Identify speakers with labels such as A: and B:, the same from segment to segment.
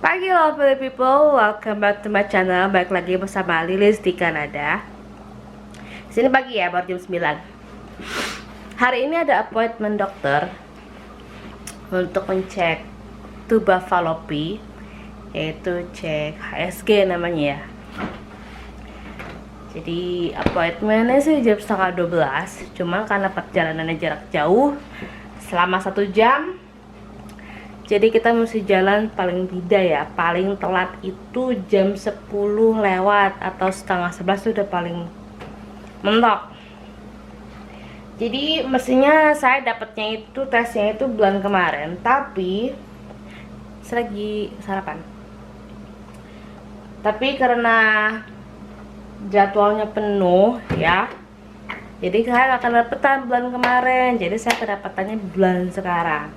A: Pagi lovely people, welcome back to my channel. Balik lagi bersama Lilis di Kanada. Sini pagi ya, baru jam 9. Hari ini ada appointment dokter untuk ngecek tuba falopi, yaitu cek HSG namanya ya. Jadi appointmentnya sih jam setengah 12, cuma karena perjalanannya jarak jauh selama 1 jam, jadi kita mesti jalan paling tidak ya, paling telat itu jam 10 lewat atau setengah 11 itu udah paling mentok. Jadi mestinya saya dapatnya itu tesnya itu bulan kemarin, tapi saya lagi sarapan. Tapi karena jadwalnya penuh ya, jadi saya nggak akan dapetan bulan kemarin, jadi saya kedapatannya bulan sekarang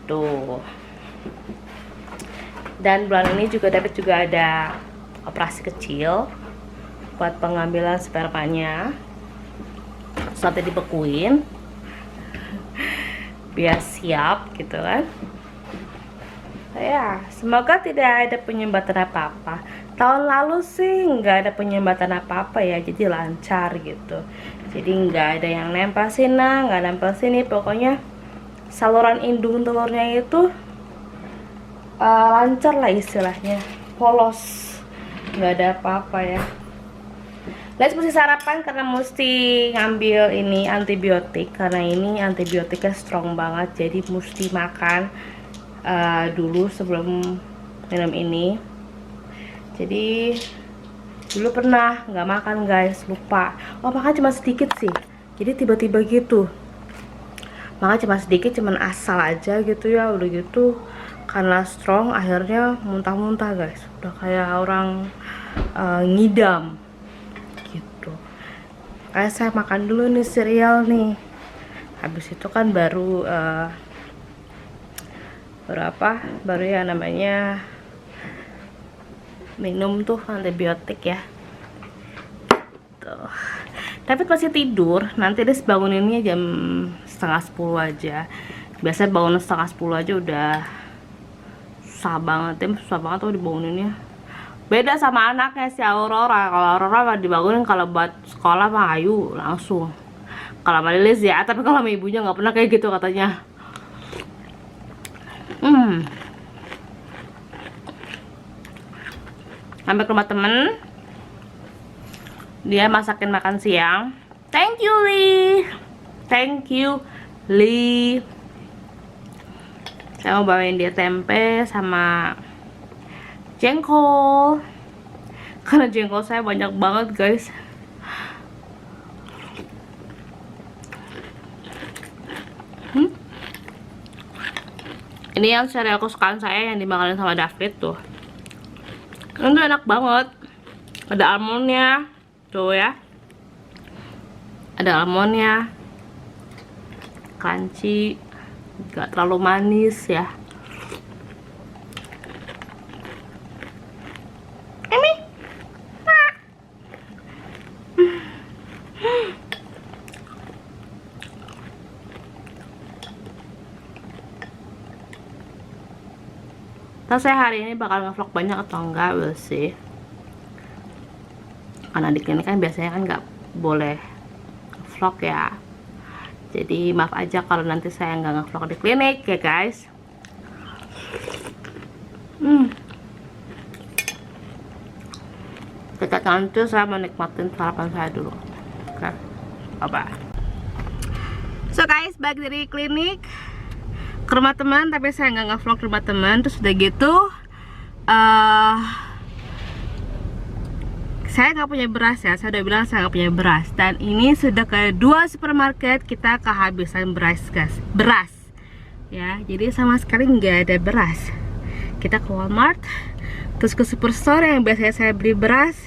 A: tuh. Dan bulan ini juga dapat juga ada operasi kecil buat pengambilan spermanya, nanti dibekuin biar siap gitu kan ya. Semoga tidak ada penyumbatan apa-apa. Tahun lalu sih nggak ada penyumbatan apa-apa ya, jadi lancar gitu. Jadi nggak ada yang nempel sini, nggak nempel sini, pokoknya saluran indung telurnya itu lancar lah istilahnya, polos, nggak ada apa-apa ya. Let's mesti sarapan karena mesti ngambil ini antibiotik, karena ini antibiotiknya strong banget, jadi mesti makan dulu sebelum minum ini. Jadi dulu pernah nggak makan guys, lupa, makan cuma sedikit sih, jadi tiba-tiba gitu makan cuma sedikit, cuman asal aja gitu ya. Udah gitu karena strong akhirnya muntah-muntah guys, udah kayak orang ngidam gitu. Kayak saya makan dulu nih cereal nih, habis itu kan baru baru ya namanya minum tuh antibiotik ya tuh. Tapi masih tidur, nanti dia banguninnya jam setengah 10 aja. Biasanya bangun setengah 10 aja udah susah banget tuh dibanguninnya. Beda sama anaknya si Aurora. Kalau Aurora mah dibangunin kalau buat sekolah mah ayu langsung. Kalau sama Lilis ya, tapi kalau sama ibunya nggak pernah kayak gitu katanya. Sampai ke rumah temen, dia masakin makan siang. Thank you Lee, thank you Lee. Saya mau bawain dia tempe sama jengkol, karena jengkol saya banyak banget guys. Ini yang cereal kesukaan saya yang dimakanin sama David tuh. Ini enak banget, ada almondnya tuh ya, ada almondnya, crunchy, gak terlalu manis ya. Ini terus saya hari ini bakal ngevlog banyak atau enggak, we'll see. Karena di klinik kan biasanya kan nggak boleh vlog ya, jadi maaf aja kalau nanti saya nggak ngevlog di klinik ya guys. Dekat nanti saya menikmatin sarapan saya dulu. Oke, bye. So guys, balik dari klinik ke rumah teman, tapi saya nggak ngevlog rumah teman. Terus udah gitu saya nggak punya beras ya, saya udah bilang saya nggak punya beras, dan ini sudah ke 2 supermarket kita kehabisan beras guys, beras ya. Jadi sama sekali nggak ada beras. Kita ke Walmart, terus ke Superstore yang biasanya saya beli beras,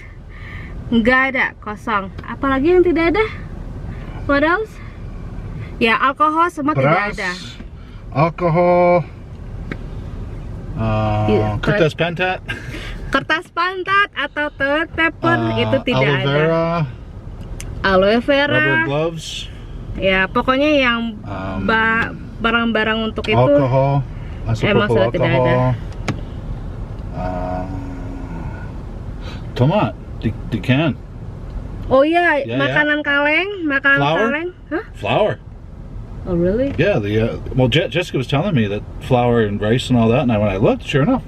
A: nggak ada, kosong. Apalagi yang tidak ada? What else? Ya, alkohol semua tidak ada.
B: Alkohol, kertas pantat,
A: kertas pantat atau toilet paper itu tidak ada. Aloe vera,
B: rubber gloves,
A: ya pokoknya yang barang-barang untuk itu
B: alkohol,
A: emang sudah tidak ada.
B: Tomat. The can.
A: Oh iya,
B: Ya, ya.
A: makanan kaleng, makanan
B: Flour?
A: kaleng. Hah?
B: Flour.
A: Oh really?
B: Yeah, well, Jessica was telling me that flour and rice and all that, and when I looked, sure enough.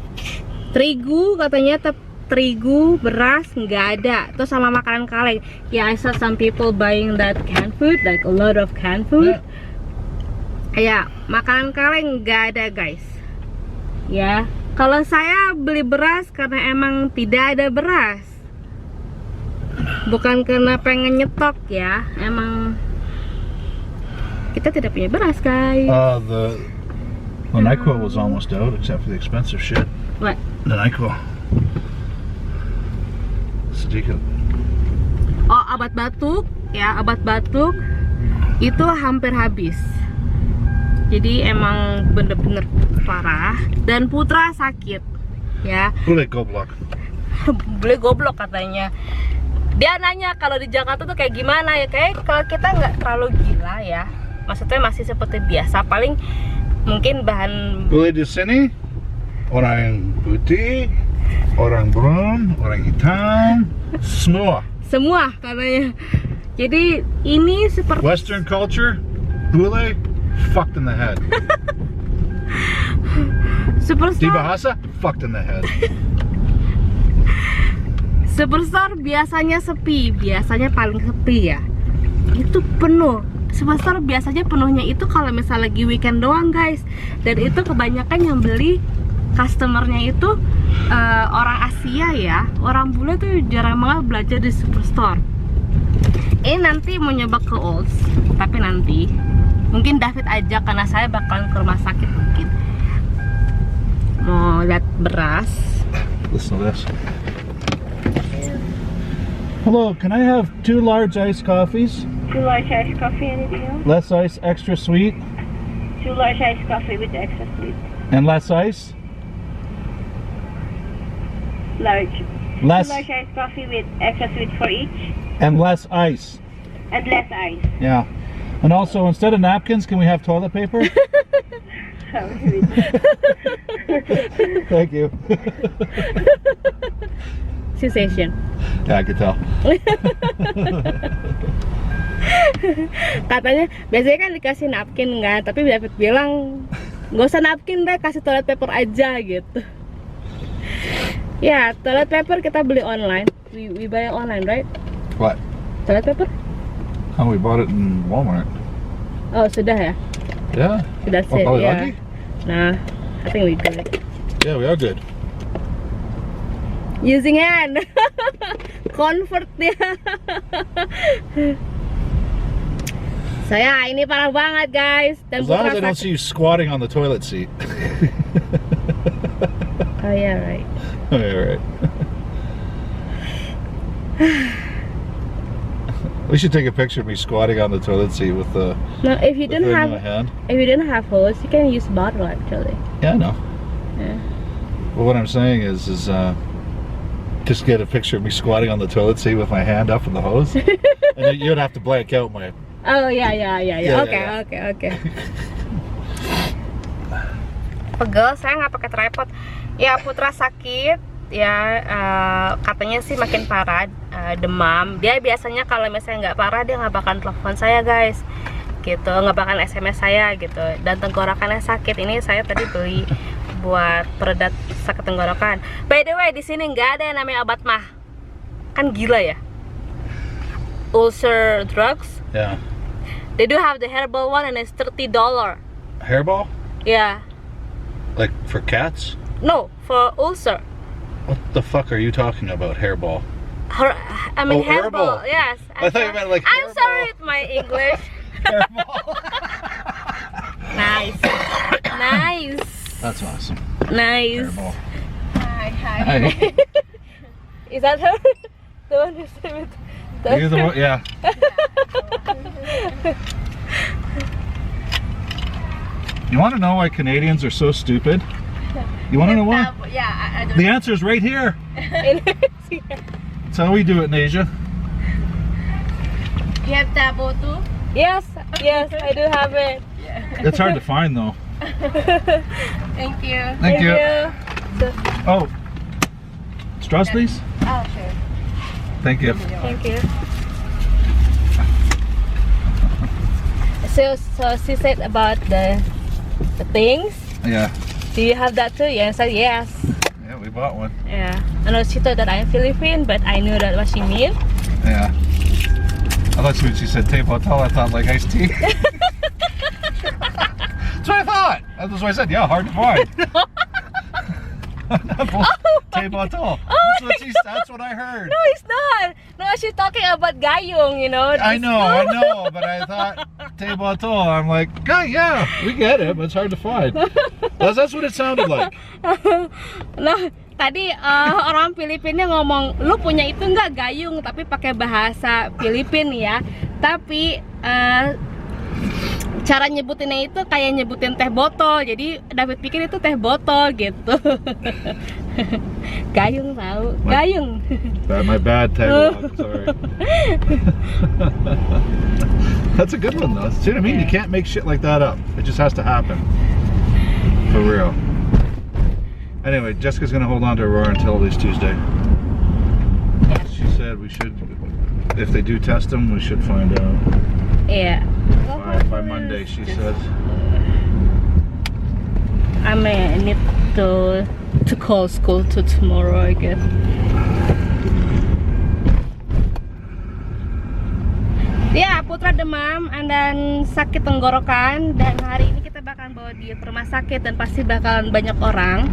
A: Terigu katanya terigu, beras nggak ada. Terus sama makanan kaleng. Yeah, I saw some people buying that canned food, like a lot of canned food. Ya, makanan kaleng nggak ada guys. Ya, kalau saya beli beras karena emang tidak ada beras. Bukan karena pengen nyetok ya, emang kita tidak punya beras guys.
B: The NyQuil was almost out, except for the expensive shit.
A: What?
B: The NyQuil. Sedikit.
A: Oh, obat batuk ya, obat batuk itu hampir habis. Jadi emang bener-bener parah. Dan Putra sakit ya.
B: Boleh goblok.
A: Boleh goblok katanya. Dia nanya kalau di Jakarta tuh kayak gimana ya. Kayak kalau kita nggak terlalu gila ya, maksudnya masih seperti biasa. Paling mungkin bahan.
B: Boleh di sini orang putih, orang brown, orang hitam, semua
A: katanya. Jadi ini seperti
B: Western culture, bule, fucked in the head. Di
A: Superstore.
B: bahasa, fucked in the head.
A: Superstore biasanya sepi, biasanya paling sepi ya. Itu penuh. Superstore biasanya penuhnya itu kalau misalnya lagi weekend doang guys. Dan itu kebanyakan yang beli customernya itu orang Asia ya. Orang bule tuh jarang banget belajar di Superstore. Ini nanti mau nyoba ke Olds, tapi nanti mungkin David aja karena saya bakalan ke rumah sakit mungkin. Mau lihat beras.
B: Listen to this. Hello, can I have 2 large iced coffees?
C: 2 large iced coffee, anything else?
B: Less ice, extra sweet,
C: 2 large iced coffee with extra sweet.
B: and less ice?
C: Large.
B: Less
C: 2 large iced coffee with extra sweet for each,
B: and less ice.
C: and less ice.
B: Yeah. And also, instead of napkins, can we have toilet paper? Thank you.
A: Sensation.
B: Yeah, I could tell.
A: Katanya biasanya kan dikasih napkin kan, tapi David bilang nggak usah napkin deh, kasih toilet paper aja gitu. Ya, toilet paper kita beli online. We buy online, right?
B: What?
A: Toilet paper?
B: Oh, we bought it in Walmart.
A: Oh, sudah ya?
B: Yeah.
A: Sudah
B: Oh,
A: sih,
B: probably
A: ya.
B: lucky.
A: Nah, I think we good.
B: Yeah, we are good.
A: Using hand. Convert dia. Saya ini parah banget guys. Dan
B: As long as
A: Putra
B: I don't
A: sakit.
B: see you squatting on the toilet seat.
A: Oh yeah, right.
B: Oh, yeah, right. We should take a picture of me squatting on the toilet seat with the
A: No, if you
B: thing
A: don't
B: in my
A: have
B: hand.
A: hose, you can use bottle actually.
B: Yeah, I know.
A: Yeah.
B: But what I'm saying is just get a picture of me squatting on the toilet seat with my hand up in the hose, and then you'd have to blank out my.
A: Oh yeah.
B: Yeah,
A: Oke. Pegel, saya nggak pakai tripod. Ya, Putra sakit. Ya, katanya sih makin parah, demam. Dia biasanya kalau misalnya nggak parah dia nggak bakalan telepon saya guys, gitu, nggak bakalan SMS saya gitu. Dan tenggorokannya sakit. Ini saya tadi beli buat peredat sakit tenggorokan. By the way, di sini nggak ada yang namanya obat mah. Kan gila ya. Ulcer drugs.
B: Yeah.
A: They do have the herbal one and it's $30.
B: Hairball?
A: Yeah.
B: Like for cats?
A: No, for ulcer.
B: What the fuck are you talking about? Hairball?
A: I mean
B: Oh,
A: herbal.
B: herbal.
A: Yes.
B: I thought you meant like
A: I'm
B: herbal.
A: sorry with my English. Nice. Nice.
B: That's awesome.
A: Nice.
B: Hairball.
C: Hi.
B: Hi.
A: Is that her? The one who said it.
B: You're the one, yeah. You want to know why Canadians are so stupid? You want to know why?
C: Yeah, I don't
B: The answer is right here. That's how we do it in Asia.
C: You have tabo too?
A: Yes, I do have it.
B: It's hard to find though.
C: Thank you.
B: Thank you.
A: So,
B: Oh, straws, please.
C: Oh, sure.
B: Thank you.
A: Thank you. So she said about the things.
B: Yeah.
A: Do you have that too? Yeah, I said yes.
B: Yeah, we bought one.
A: Yeah. I know she thought that I'm Philippine, but I knew that what she meant.
B: Yeah. I thought when she said teh botol, I thought like iced tea. That's what I thought. That's what I said. Yeah, hard to find. Teh botol. That's what I heard.
A: No, it's not. No, she's talking about gayung, you know.
B: I know, but I thought teh botol. I'm like, yeah, we get it, but it's hard to find. That's what it sounded like.
A: Nah, tadi orang Filipina ngomong, lu punya itu nggak gayung, tapi pakai bahasa Filipin ya. Tapi cara nyebutinnya itu kayak nyebutin teh botol. Jadi David pikir itu teh botol gitu. Gayung tahu, gayung.
B: My bad Tagalog, sorry. That's a good one though. See what I mean? You can't make shit like that up. It just has to happen. For real. Anyway, Jessica's gonna hold on to Aurora until at least Tuesday. She said we should, if they do test them, we should find out.
A: Iya.
B: By Monday, she says.
A: I may need to call school to tomorrow, I guess. Ya, Putra demam dan sakit tenggorokan, dan hari ini kita bakalan bawa dia ke rumah sakit dan pasti bakalan banyak orang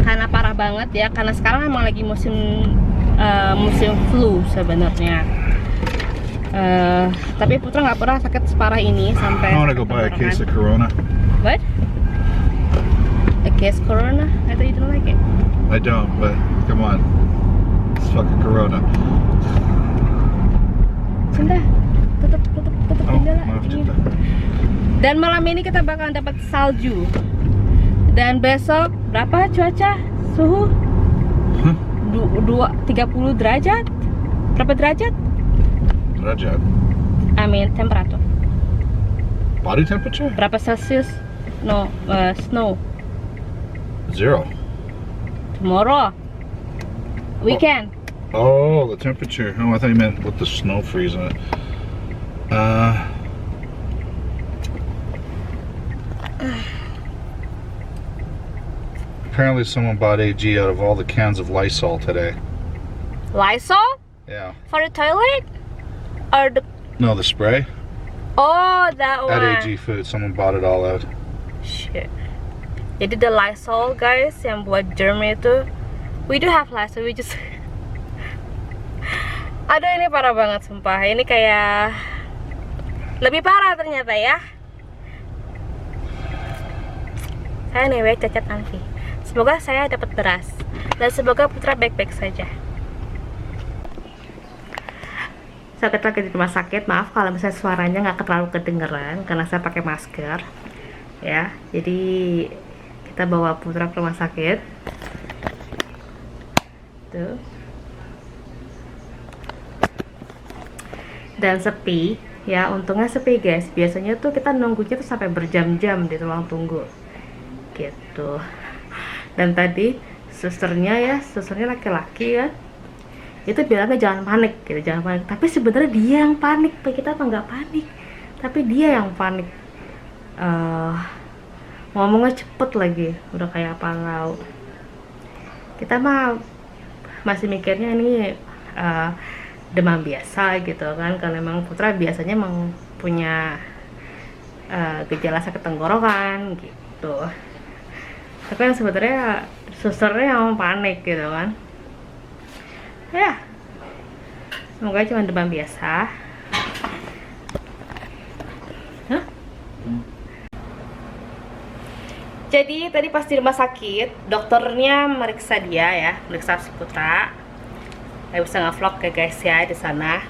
A: karena parah banget ya, karena sekarang emang lagi musim flu sebenarnya. Tapi Putra nggak pernah sakit separah ini sampai.
B: I wanna go buy a case of Corona.
A: What? A case Corona? I thought you didn't like it.
B: I don't, but come on, it's fucking Corona.
A: Cinta, tutup jendela.
B: Maaf
A: Dingin.
B: Cinta.
A: Dan malam ini kita bakalan dapat salju. Dan besok berapa cuaca? Suhu? 30 derajat? Berapa derajat?
B: Derajat.
A: I mean temperature.
B: Body temperature?
A: Berapa Celsius? No, snow.
B: 0.
A: Tomorrow. Weekend.
B: Oh, the temperature. Oh, I thought you meant with the snow freezing it. Apparently someone bought AG out of all the cans of Lysol today.
A: Lysol?
B: Yeah.
A: For the toilet? Or the...
B: No, the spray?
A: Oh, that one.
B: At AG Food, someone bought it all out.
A: Shit. Jadi the Lysol guys yang buat germ itu, we do have Lysol, we just aduh ini parah banget sumpah. Ini kayak lebih parah ternyata ya. Saya anyway cacat Anfi. Semoga saya dapat beras dan semoga Putra baik-baik saja. Saya lagi di rumah sakit, maaf kalau misalnya suaranya nggak terlalu kedengeran karena saya pakai masker ya. Jadi kita bawa Putra ke rumah sakit tuh, dan sepi ya, untungnya sepi guys. Biasanya tuh kita nunggunya tuh sampai berjam-jam di ruang tunggu gitu. Dan tadi susternya laki-laki kan, itu bilangnya jangan panik gitu, jangan panik. Tapi sebenarnya dia yang panik, kita apa nggak panik, tapi dia yang panik. Ngomongnya cepet lagi, udah kayak apa ngau. Kita mah masih mikirnya ini demam biasa gitu kan, karena memang Putra biasanya emang punya gejala sakit tenggorokan gitu. Tapi yang sebenarnya susternya yang panik gitu kan. Ya, semoga cuma demam biasa. Hah? Jadi tadi pas di rumah sakit, dokternya meriksa dia ya, meriksa si Putra. Saya bisa nge-vlog ya guys ya di sana.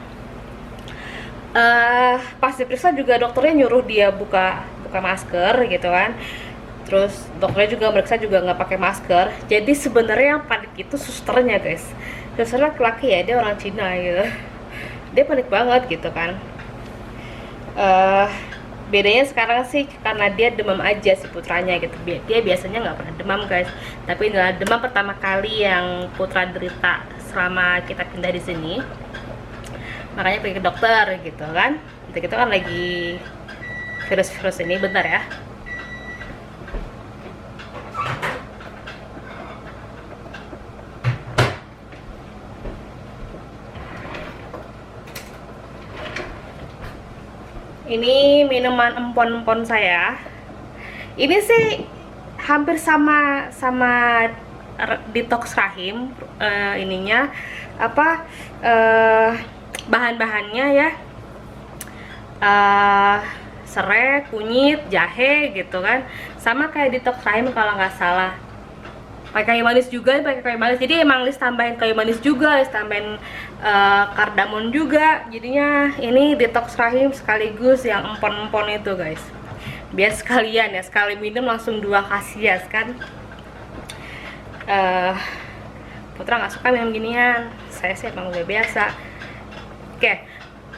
A: Pas diperiksa juga dokternya nyuruh dia buka masker gitu kan. Terus dokternya juga meriksa juga nggak pakai masker. Jadi sebenarnya yang panik itu susternya guys. Susternya laki-laki ya, dia orang Cina gitu. Dia panik banget gitu kan. Bedanya sekarang sih karena dia demam aja si Putranya gitu. Dia biasanya nggak pernah demam guys. Tapi inilah demam pertama kali yang Putra derita selama kita pindah di sini. Makanya pergi ke dokter gitu kan. Kita kan lagi virus-virus ini. Bentar ya. Ini minuman empon-empon saya. Ini sih hampir sama detox rahim. Ininya apa, bahan-bahannya ya, serai, kunyit, jahe gitu kan, sama kayak detox rahim kalau nggak salah. Pakai kayu manis juga, pakai kayu manis. Jadi emang Lis tambahin kayu manis juga, Lis tambahin kardamon juga. Jadinya ini detox rahim sekaligus yang empon-empon itu guys. Biar sekalian ya, sekali minum langsung 2 khasiat kan. Putra nggak suka minum ginian, saya sih emang udah biasa. Oke,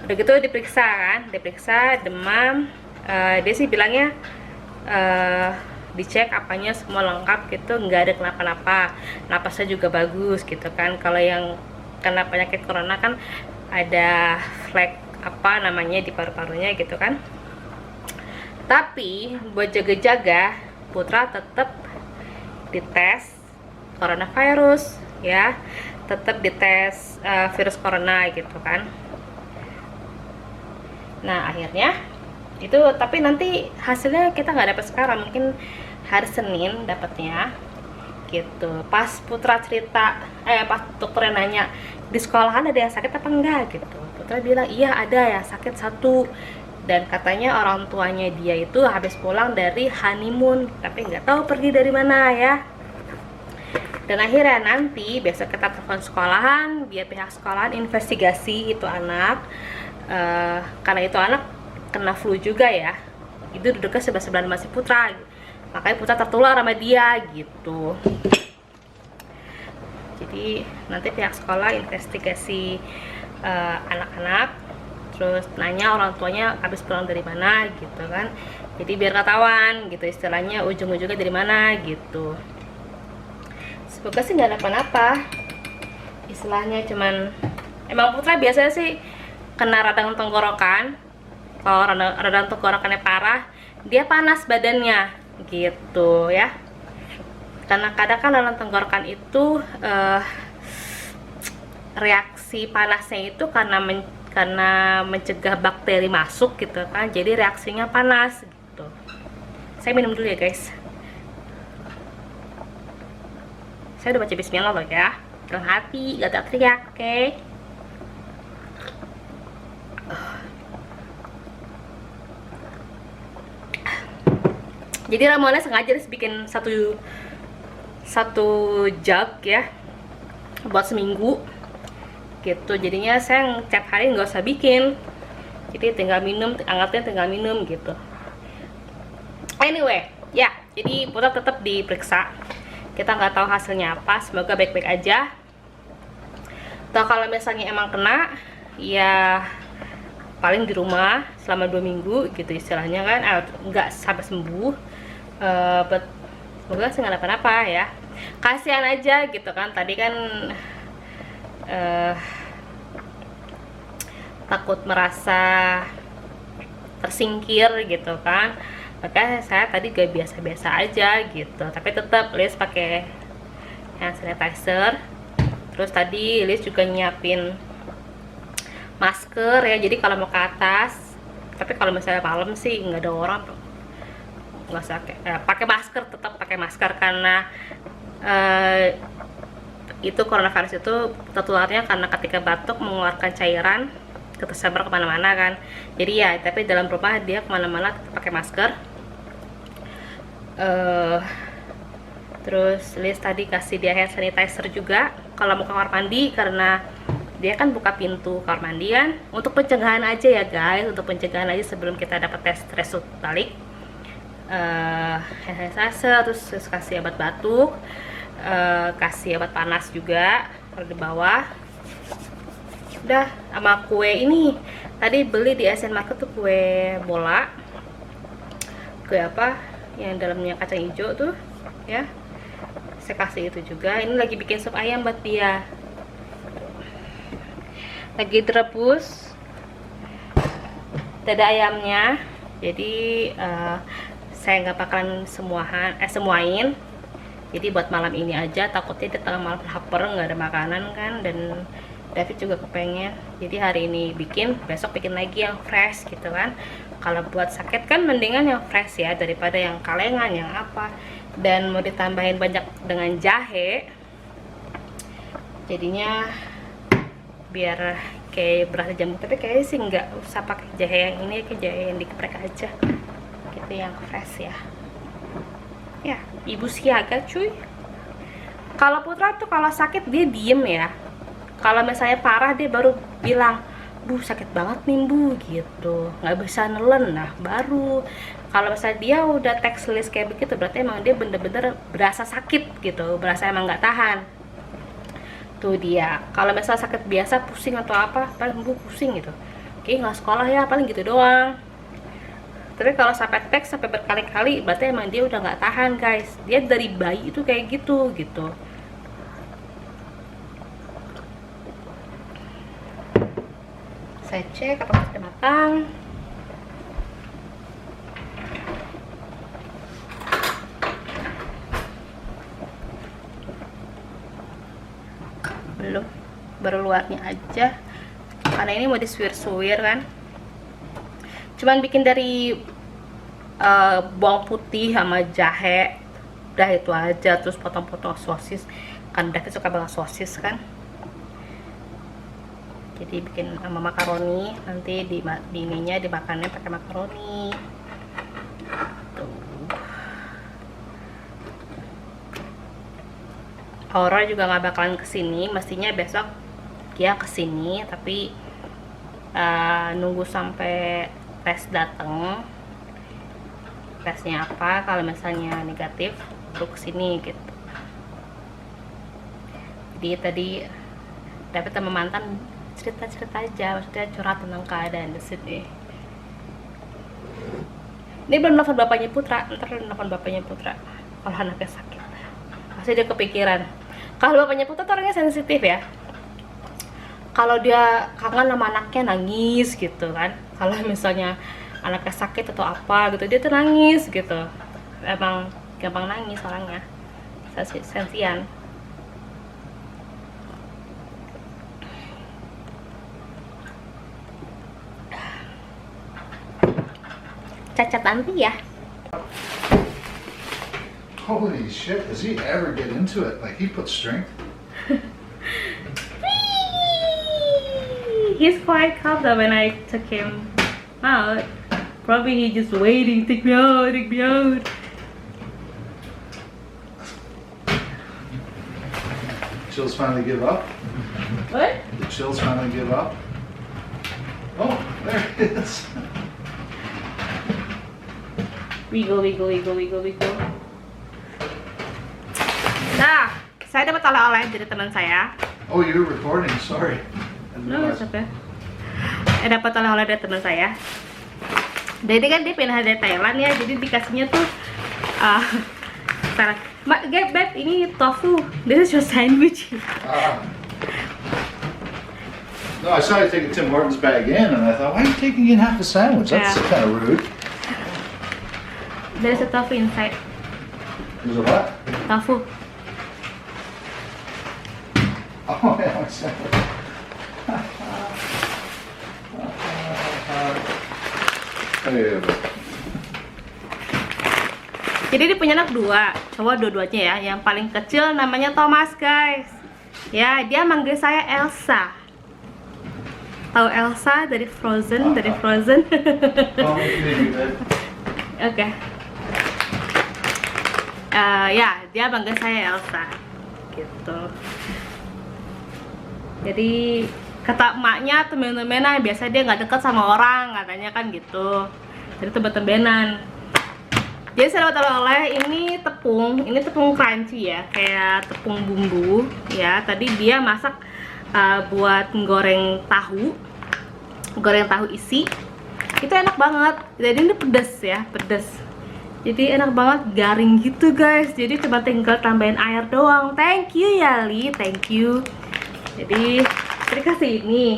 A: udah gitu diperiksa kan, diperiksa demam. Dia sih bilangnya dicek apanya semua lengkap gitu, nggak ada kenapa-napa, napasnya juga bagus gitu kan. Kalau yang kena penyakit corona kan ada flek apa namanya di paru-parunya gitu kan. Tapi buat jaga-jaga, Putra tetap dites coronavirus ya, tetap dites virus corona gitu kan. Nah akhirnya itu, tapi nanti hasilnya kita nggak dapat sekarang, mungkin hari Senin dapatnya gitu. Pas Putra cerita, pas dokternya nanya di sekolahan ada yang sakit apa enggak gitu, Putra bilang iya ada ya, sakit 1, dan katanya orang tuanya dia itu habis pulang dari honeymoon, tapi nggak tahu pergi dari mana ya. Dan akhirnya nanti besok kita telepon sekolahan biar pihak sekolahan investigasi itu anak, karena itu anak kena flu juga ya, itu duduknya sebelah-sebelahan masih Putra, makanya Putra tertular sama dia gitu. Jadi nanti pihak sekolah investigasi anak-anak, terus nanya orang tuanya habis pulang dari mana gitu kan, jadi biar ketahuan gitu istilahnya ujung-ujungnya dari mana gitu. Semoga sih nggak apa-apa, istilahnya cuman emang Putra biasanya sih kena radang tenggorokan. Kalau radang tenggorokannya parah, dia panas badannya gitu ya. Karena kadang kan radang tenggorokan itu reaksi panasnya itu karena mencegah bakteri masuk gitu kan. Jadi reaksinya panas gitu. Saya minum dulu ya guys. Saya udah baca bismillah loh ya. Dalam hati, gak teriak, oke? Jadi ramuannya sengaja bikin satu jug ya, buat seminggu gitu. Jadinya saya tiap hari nggak usah bikin, jadi tinggal minum, angetnya tinggal minum gitu. Anyway ya, jadi Putra tetap diperiksa, kita nggak tahu hasilnya apa, semoga baik-baik aja. Atau kalau misalnya emang kena ya paling di rumah selama 2 minggu gitu istilahnya kan, nggak sampai sembuh. But semoga sih nggak apa-apa ya, kasihan aja gitu kan. Tadi kan takut merasa tersingkir gitu kan, makanya saya tadi gak biasa-biasa aja gitu, tapi tetap Liz pakai hand sanitizer. Terus tadi Liz juga nyiapin masker ya, jadi kalau mau ke atas, tapi kalau misalnya malam sih nggak ada orang, nggak usah pakai masker, tetap pakai masker karena itu coronavirus itu tertularnya karena ketika batuk mengeluarkan cairan tersebar kemana-mana kan. Jadi ya, tapi dalam rumah dia kemana-mana tetap pakai masker. Terus Liz tadi kasih dia hand sanitizer juga kalau mau ke kamar mandi, karena dia kan buka pintu kamar mandian untuk pencegahan aja ya guys, untuk pencegahan aja sebelum kita dapat tes result balik. Hand sanitizer, terus kasih obat batuk, kasih obat panas juga kalau di bawah. Udah, sama kue ini tadi beli di Asian Market tuh, kue bola, kue apa yang dalamnya kacang hijau tuh ya, saya kasih itu juga. Ini lagi bikin sup ayam buat dia lagi direbus dada ayamnya. Jadi saya nggak bakalan semuain. Jadi buat malam ini aja, takutnya di tengah malam lapar nggak ada makanan kan, dan David juga kepengen. Jadi hari ini bikin, besok bikin lagi yang fresh gitu kan. Kalau buat sakit kan mendingan yang fresh ya, daripada yang kalengan, yang apa. Dan mau ditambahin banyak dengan jahe, jadinya biar kayak berasa jamu. Tapi kayaknya sih nggak usah pakai jahe yang ini, kayak jahe yang digeprek aja gitu, yang fresh ya. Ya, ibu siaga cuy. Kalau Putra tuh kalau sakit dia diem ya. Kalau misalnya parah dia baru bilang, "Bu, sakit banget nih Bu," gitu. Nggak bisa nelen. Nah, baru kalau misalnya dia udah text list kayak begitu, berarti emang dia bener-bener berasa sakit gitu, berasa emang nggak tahan. Tuh dia. Kalau misalnya sakit biasa, pusing atau apa, paling Bu pusing gitu. Oke, nggak sekolah ya, paling gitu doang. Tapi kalau sampai teks sampai berkali-kali, berarti emang dia udah nggak tahan guys. Dia dari bayi itu kayak gitu. Saya cek apakah sudah matang. Belum, baru luarnya aja. Karena ini mau disuir-suir kan. Cuman bikin dari bawang putih sama jahe, udah itu aja. Terus potong-potong sosis, kan David suka banget sosis kan. Jadi bikin sama makaroni, nanti di ininya dimakannya pakai makaroni. Tuh. Aura juga nggak bakalan kesini, mestinya besok dia kesini, tapi nunggu sampai tes datang. Tesnya apa, kalau misalnya negatif baru kesini gitu. Jadi tadi David sama mantan cerita-cerita aja, maksudnya curhat tentang keadaan di sini. Ini belum nelfon bapaknya Putra, ntar nelfon bapaknya Putra kalau anaknya sakit. Pasti dia kepikiran. Kalau bapaknya Putra tuh orangnya sensitif ya. Kalau dia kangen sama anaknya nangis gitu kan. Kalau misalnya anaknya sakit atau apa gitu, dia tuh nangis gitu. Emang gampang nangis orangnya, sensian. Cacat nanti ya.
B: Holy shit, does he ever get into it? Like, he puts strength.
A: He's quite calm though when I took him out. Probably he just waiting, take me out.
B: Chills finally give up?
A: What?
B: The chills finally give up? Oh, there it is.
A: Wiggle. Nah, saya dapat oleh-oleh dari teman saya.
B: Oh, you're recording, sorry. I didn't
A: No,
B: realize.
A: it's okay. Saya dapat oleh-oleh dari teman saya. Jadi kan dia pindah dari Thailand ya, jadi dikasihnya tuh Beb, ini tofu. This is your sandwich.
B: No, I saw you taking Tim Hortons bag in, and I thought, why are you taking in half the sandwich? That's
A: Yeah.
B: kind of rude.
A: There's a tofu inside.
B: There's a what?
A: Tofu.
B: Oh, yeah, I said yeah.
A: Jadi dia punya anak dua, cowok dua-duanya ya. Yang paling kecil namanya Thomas guys. Ya, dia manggil saya Elsa. Tahu Elsa dari Frozen? Dari Frozen.
B: Oh, maybe that.
A: Oke. Ya, dia manggil saya Elsa. Gitu. Jadi kata emaknya temen-temenan, biasa dia nggak deket sama orang, katanya kan gitu. Jadi tebet-tebenan. Jadi saya dapat oleh ini tepung crunchy ya, kayak tepung bumbu ya. Tadi dia masak buat goreng tahu isi. Itu enak banget. Jadi ini pedas ya, pedas. Jadi enak banget, garing gitu guys. Jadi cuma tinggal tambahin air doang. Thank you ya Li, thank you. Jadi Jadi kasih ini.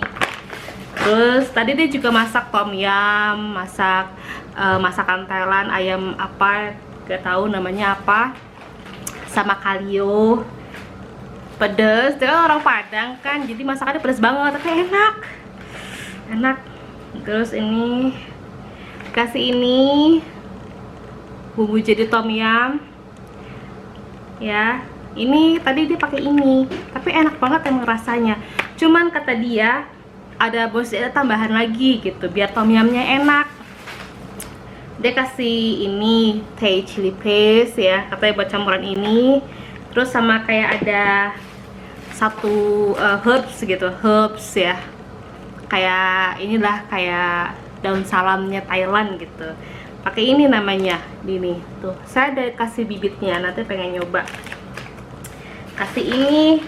A: Terus tadi dia juga masak tom yum, masak masakan Thailand, ayam apa gak tahu namanya apa, sama kalio. Pedes, dia kan orang Padang kan, jadi masakannya pedes banget tapi enak. Terus ini kasih ini bumbu jadi tom yum ya. Ini tadi dia pakai ini tapi enak banget emang rasanya, cuman kata dia ada tambahan lagi gitu biar tom yumnya enak. Dia kasih ini thai chili paste ya, katanya buat campuran ini. Terus sama kayak ada satu herbs ya, kayak inilah kayak daun salamnya Thailand gitu. Pakai ini namanya, ini tuh. Saya ada kasih bibitnya, nanti pengen nyoba. Kasih ini,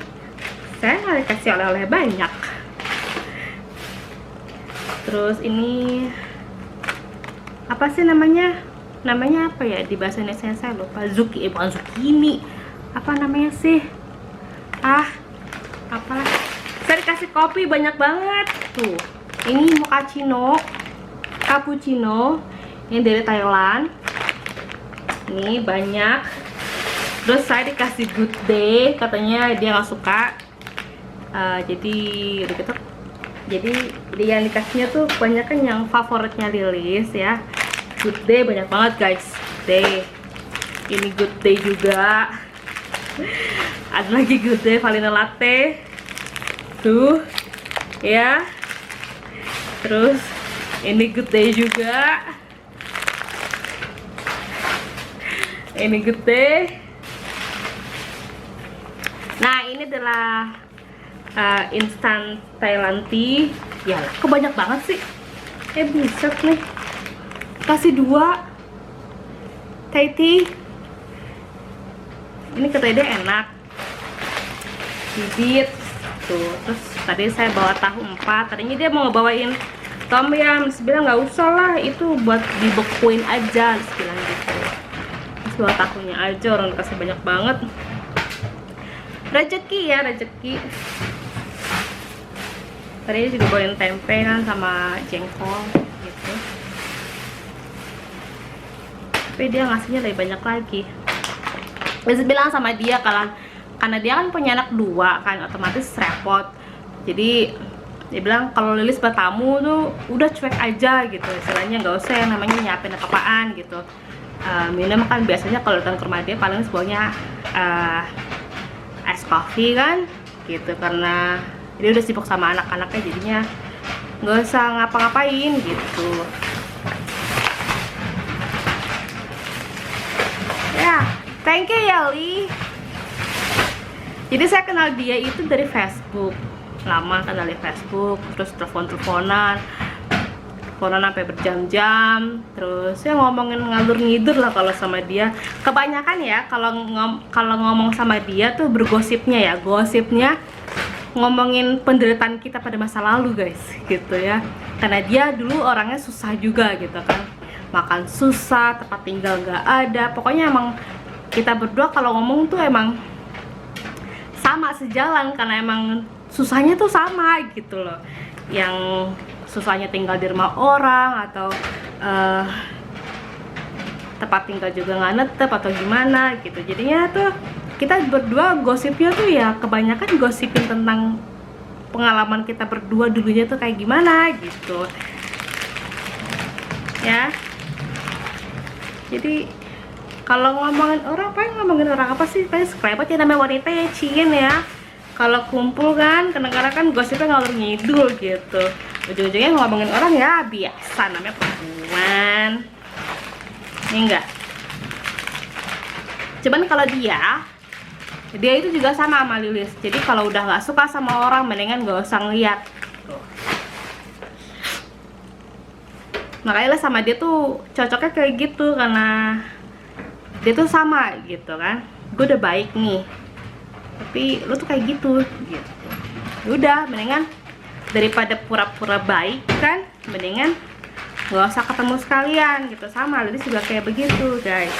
A: saya kasih oleh-oleh banyak. Terus ini apa sih namanya? Namanya apa ya di bahasa Indonesia, saya lupa. Bukan zucchini. Apa namanya sih? Apalah. Saya dikasih kopi banyak banget. Tuh. Ini mochaccino, cappuccino. Ini dari Thailand. Ini banyak. Terus saya dikasih good day, katanya dia nggak suka. Jadi udah gitu. Jadi yang dikasihnya tuh kebanyakan yang favoritnya Lilis ya. Good day banyak banget guys. Day. Ini good day juga. Ada lagi good day vanilla latte. Tuh. Ya. Terus ini good day juga. Ini good day. Nah, ini adalah instant Thailand tea. Ya, kok banyak banget sih? Buset nih. Kasih 2 Thai tea. Ini katanya dia enak. Bibit. Tuh, terus tadi saya bawa tahu 4. Tadinya dia mau bawain tom yum. Terus bilang nggak usah lah, itu buat dibekuin aja. Terus bilang gitu. Terus bawa tahunya aja, orang dikasih banyak banget. Rezeki ya, rezeki. Tadi juga bawain tempe kan sama jengkol gitu. Tapi dia ngasihnya lebih banyak lagi. Terus bilang sama dia karena dia kan punya anak 2 kan, otomatis repot. Jadi dia bilang kalau Lilis bertamu tuh udah cuek aja gitu, istilahnya nggak usah yang namanya nyiapin apa-apaan gitu. Minum kan biasanya kalau datang ke rumah dia paling sebawanya es coffee kan gitu, karena dia udah sibuk sama anak-anaknya jadinya nggak usah ngapa-ngapain gitu ya. Thank you Yali. Jadi saya kenal dia itu dari Facebook, lama kenal di Facebook, terus telepon-teleponan sampai berjam-jam, terus ya ngomongin ngalur ngidur lah kalau sama dia. Kebanyakan ya kalau ngomong sama dia tuh bergosipnya ya, gosipnya ngomongin penderitaan kita pada masa lalu guys, gitu ya. Karena dia dulu orangnya susah juga gitu kan, makan susah, tempat tinggal nggak ada, pokoknya emang kita berdua kalau ngomong tuh emang sama sejalan, karena emang susahnya tuh sama gitu loh. Yang susahnya tinggal di rumah orang atau tempat tinggal juga nggak netep atau gimana gitu. Jadinya tuh kita berdua gosipnya tuh ya kebanyakan gosipin tentang pengalaman kita berdua dulunya tuh kayak gimana gitu ya. Jadi kalau ngomongin orang, paling ngomongin orang apa sih? Paling sekrebat ya, namanya wanita ya, cien ya. Kalau kumpul kan, kadang-kadang kan gosipnya ngalur ngidul gitu. Ujung-ujungnya ngomongin orang ya biasa, namanya perempuan. Ini enggak. Cuman kalau dia itu juga sama Lilis. Jadi kalau udah nggak suka sama orang, mendingan nggak usah ngeliat. Makanya lah sama dia tuh cocoknya kayak gitu, karena dia tuh sama gitu kan. Gue udah baik nih, tapi lu tuh kayak gitu. Udah, mendingan daripada pura-pura baik kan, mendingan nggak usah ketemu sekalian gitu. Sama Lilis juga kayak begitu guys.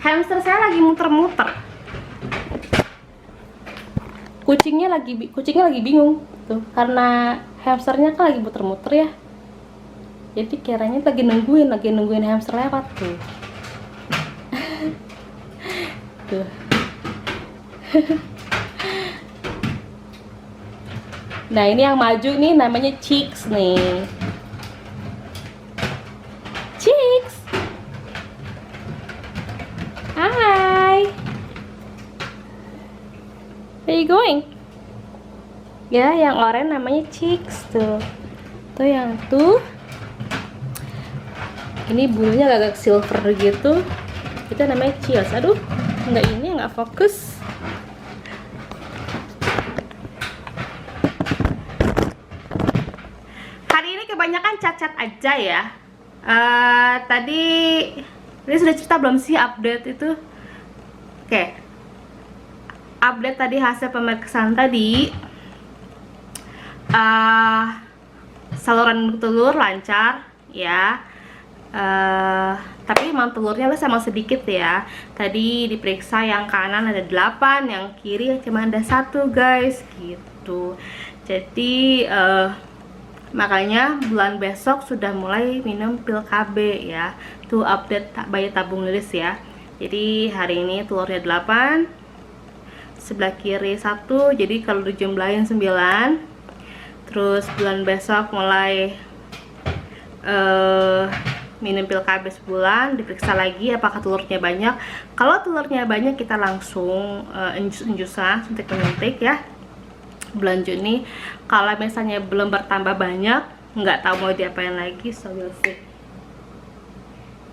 A: Hamster saya lagi muter-muter. kucingnya lagi bingung tuh karena hamsternya kan lagi muter-muter ya. Jadi kiranya lagi nungguin hamster lewat tuh. Tuh. Nah, ini yang maju nih namanya Chicks nih. Chicks. Hi. Where you going? Ya, yang oranye namanya Chicks tuh. Tuh yang tuh. Ini bulunya agak silver gitu. Itu namanya Chills. Aduh, nggak fokus. Hari ini kebanyakan cat-cat aja ya. Tadi sudah cerita belum sih update itu? Oke. Update tadi hasil pemeriksaan tadi. Saluran telur lancar ya. Tapi emang telurnya emang sedikit ya. Tadi diperiksa yang kanan ada 8, yang kiri cuma ada 1 guys gitu. Jadi makanya bulan besok sudah mulai minum pil KB ya. Tuh update bayi tabung lilis ya. Jadi hari ini telurnya 8, sebelah kiri 1, jadi kalau dijumlahin 9. Terus bulan besok mulai minum pil KB sebulan, diperiksa lagi apakah telurnya banyak. Kalau telurnya banyak kita langsung enjus-enjusan, suntik-suntik ya. Bulan Juni kalau misalnya belum bertambah banyak, nggak tahu mau diapain lagi, so we'll see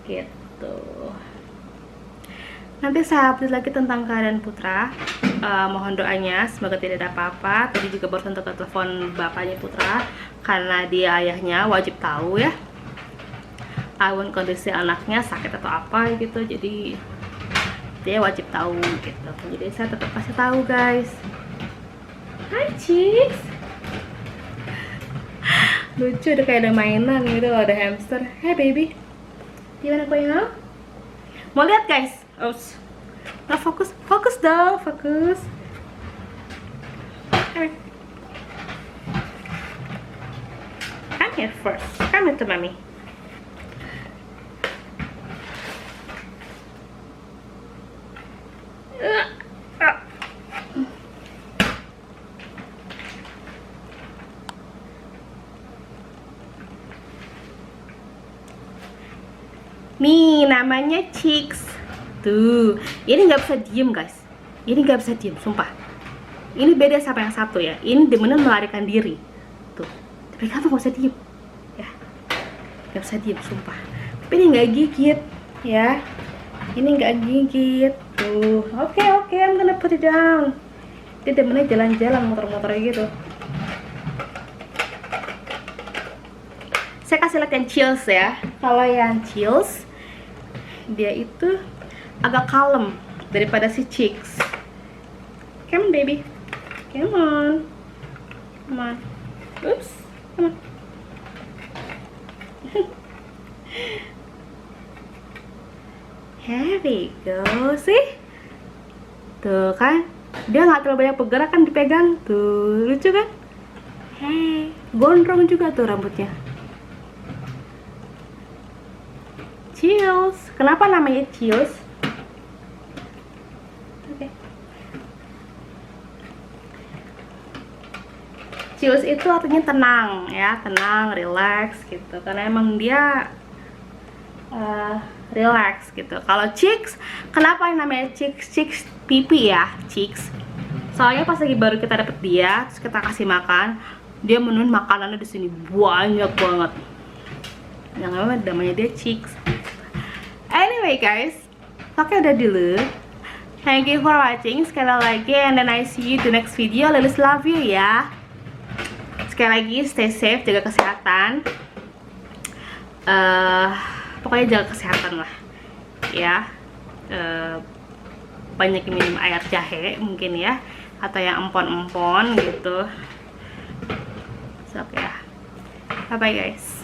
A: gitu. Nanti saya update lagi tentang keadaan Putra. Mohon doanya semoga tidak ada apa-apa. Tadi juga baru ke telepon bapaknya Putra karena dia ayahnya wajib tahu ya awan kondisi anaknya sakit atau apa gitu, jadi dia wajib tahu gitu. Jadi saya tetap kasih tahu guys. Hai Chicks. Lucu, udah kayak ada mainan gitu, ada hamster. Hey baby, gimana going on? Mau lihat guys? Oops. Nah, fokus dong, fokus. Come here first. Come here to mommy. Nih namanya Chicks. Tuh, ini nggak bisa diem guys. Ini nggak bisa diem, sumpah. Ini beda sama yang satu ya. Ini demenan melarikan diri. Tuh, tapi kamu nggak bisa diem, ya. Nggak bisa diem, sumpah. Tapi ini nggak gigit, ya. Ini nggak gigit. Tuh, oke, I'm gonna put it down. Dia demennya jalan-jalan motor-motor gitu. Saya kasih lihat yang Chills ya. Kalau yang Chills, dia itu agak kalem daripada si Chicks. Come on baby, come on. Oops, come on. Here we go, sih. Tuh kan, dia nggak terlalu banyak bergerak kan, dipegang. Tuh, lucu kan? Hey, gondrong juga tuh rambutnya. Chills. Kenapa namanya Chills? Oke. Chills itu artinya tenang ya, tenang, relax gitu. Karena emang dia relax gitu. Kalau Chicks, kenapa namanya Chicks? Chicks pipi ya, Chicks. Soalnya pas lagi baru kita dapet dia, terus kita kasih makan, dia menuin makanannya di sini banyak banget. Yang namanya dia Chicks. Anyway guys, oke udah dulu. Thank you for watching sekali lagi, and then I see you to next video. Lilis love you ya. Sekali lagi stay safe, jaga kesehatan. Pokoknya jaga kesehatan lah ya. Banyak minum air jahe mungkin ya, atau yang empon-empon gitu. So ya, bye bye guys.